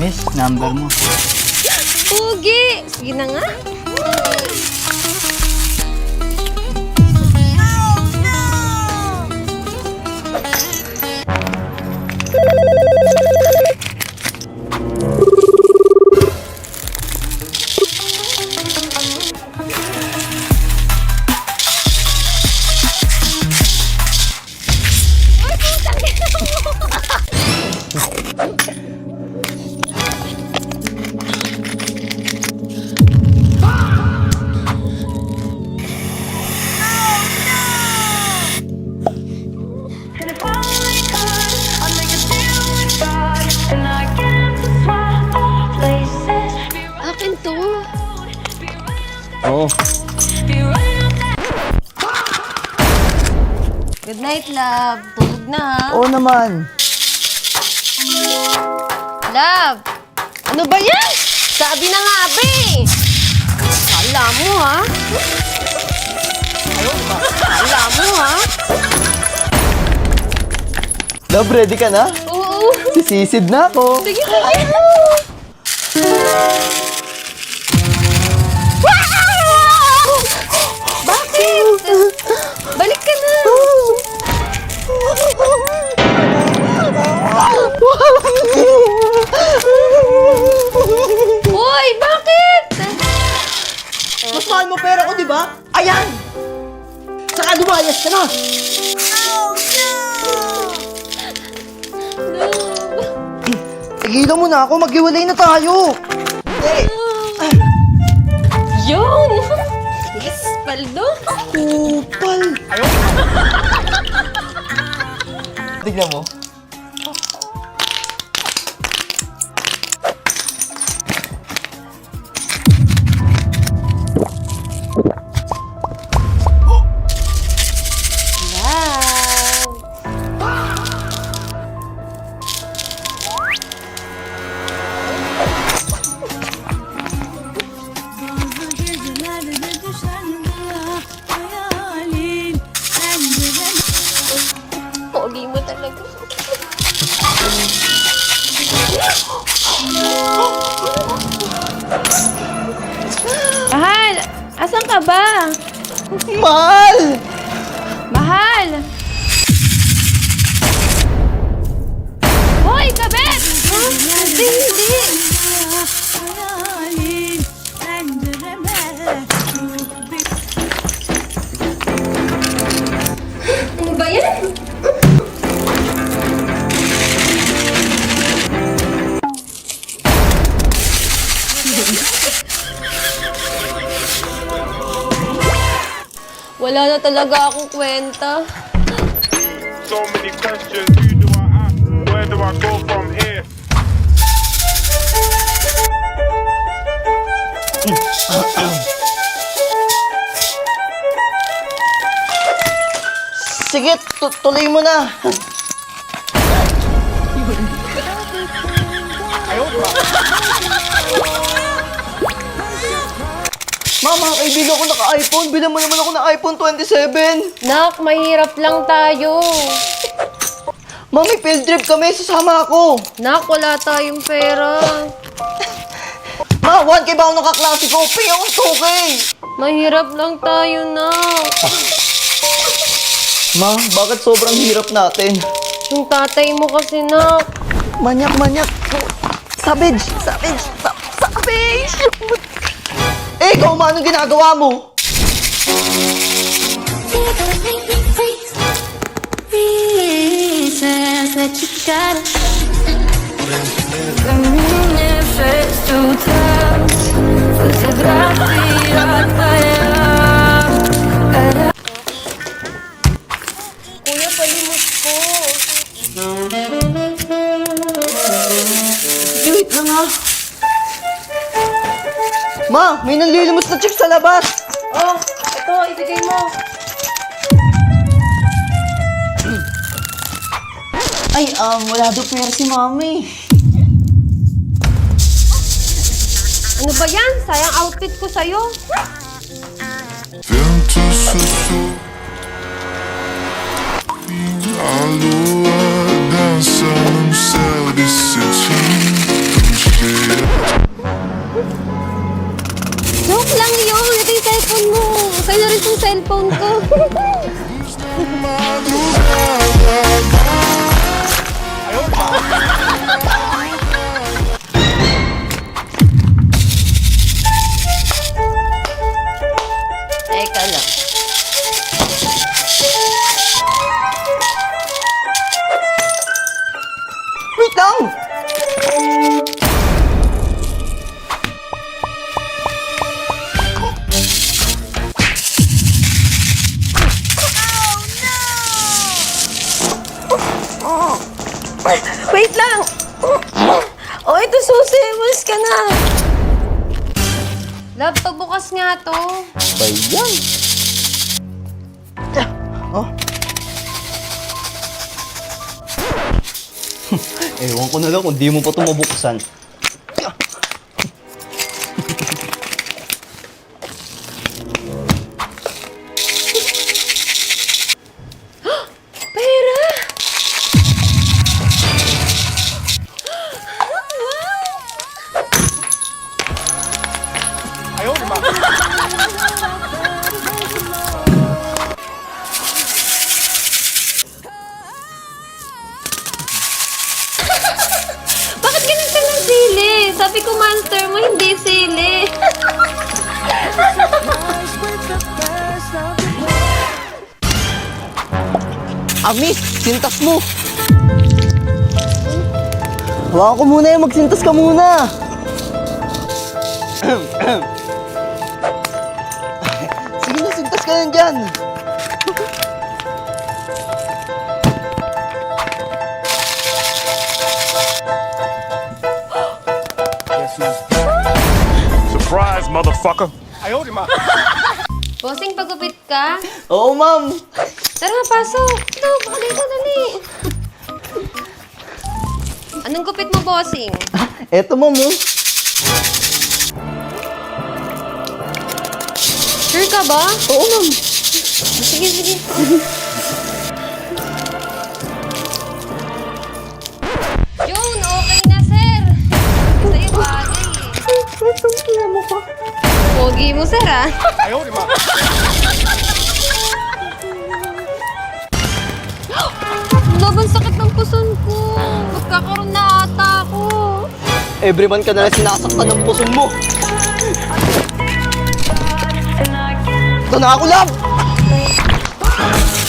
Miss, number mo. Pugi! Sige na nga. Akin to. Oo. Good night, love. Tulog na, ha? Oo naman. Love! Ano ba yan? Sabi na nga, be! Kala mo, ha? Kala mo, ha? Love, ready ka na? Oo. Sisisid na ako. Sige, sige. Bakit? Balik ka na. Uy, bakit? Mas mahal mo pera ko, di ba? Ayan! Saka lumayas ka na! Tigilan mo na ako, maghiwalay na tayo! Eh, Yung! Yes, paldo. kupal! Tignan mo. Love. Pogi mo talaga. Mahal! Asan ka ba? Mahal! Mahal! Hoy, kabet! Huh? Hindi, hindi. Ano ba yan? Wala na talaga akong kwenta. So many questions, who do I ask? Where do I go from here? Sige, tuloy mo na. Mama, kaibigan ko naka-iPhone. Bilang mo naman ako ng iPhone 27. Nak, mahirap lang tayo. Ma, may field trip kami. Sasama ako. Nak, wala tayong pera. Ma, 1K ba ako ng kaklase ko? Pay ako 2K. Mahirap lang tayo, Nak. Ma, bakit sobrang hirap natin? Yung tatay mo kasi, Nak. Manyak, manyak. Savage, savage, savage. Eh, ikaw, ma, anong ginagawa mo? Kuya, palimot ko. Wait lang ha. Ma, may nanlilimos na chick sa labas. Oh, ito, ibigay mo. Ay, wala daw pera si mami. Ano ba yan? Sayang outfit ko sa'yo. Vento sussurra a lua dança no céu desse tinto cellphone ko. Teka lang. Wait lang! Wait lang! Oh, ito susi. Umalis ka na. Love, pabukas nga to. Ba yan? Oh? Ewan ko na lang kung di mo pa ito mabuksan. Pera! Bakit ganun ka ng sili? Sabi ko monster mo, hindi sili. Ami, sintas mo! Hawakan ko muna yung magsintas ka muna! Sige na, sintas ka lang dyan! Surprise, motherfucker. Bossing, pagupit ka? Oo, ma'am! Tara, pasok. Ito, baka dito, dali. Anong gupit mo, bossing? Eto, ma'am, oh. Sure ka ba? Oo, ma'am. Sige, sige. June, okay na, sir. Sa'yo, bagay. Pogi mo, sir, ah. Laban sakit ng puson ko. Magkakaroon na ata ako. Everyone ka na lang sinasaktan ng puson mo. Ito na ako, love!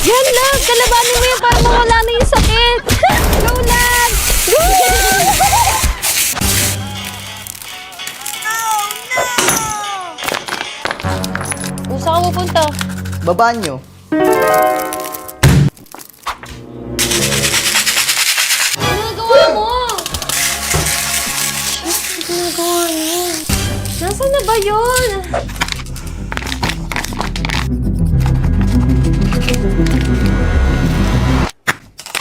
Yan, love. Kalabanin mo yan para mawala na yung sakit. Go, love! Go! Kung saan ka pupunta? Baba nyo. Ano nagawa mo? Shit, ano nagawa niyo? Nasaan na ba yun?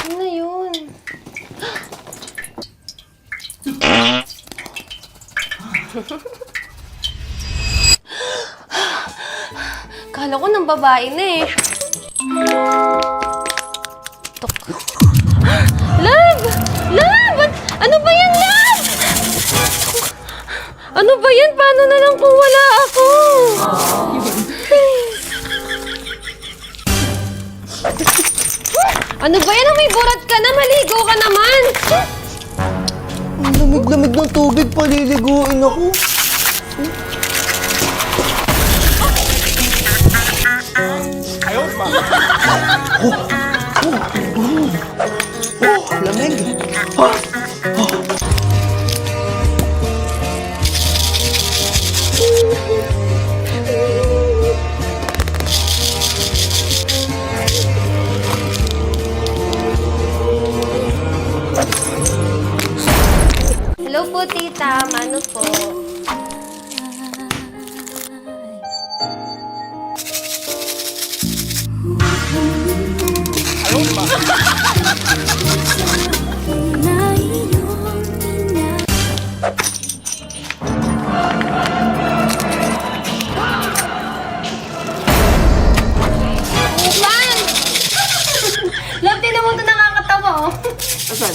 Ano na yun? Kala ko ng babae na eh. Tok. Love! Love! Ano ba yan, love? Ano ba yan? Paano na lang kung wala ako? Ano ba yan? May burat ka na. Maligo ka naman. Ang lamig-lamig ng tubig, paliliguin ako. Lamig. Hello po, tita. Mano po? Ulan! Love, tinan mo ito nakakatawa, oh. Asan?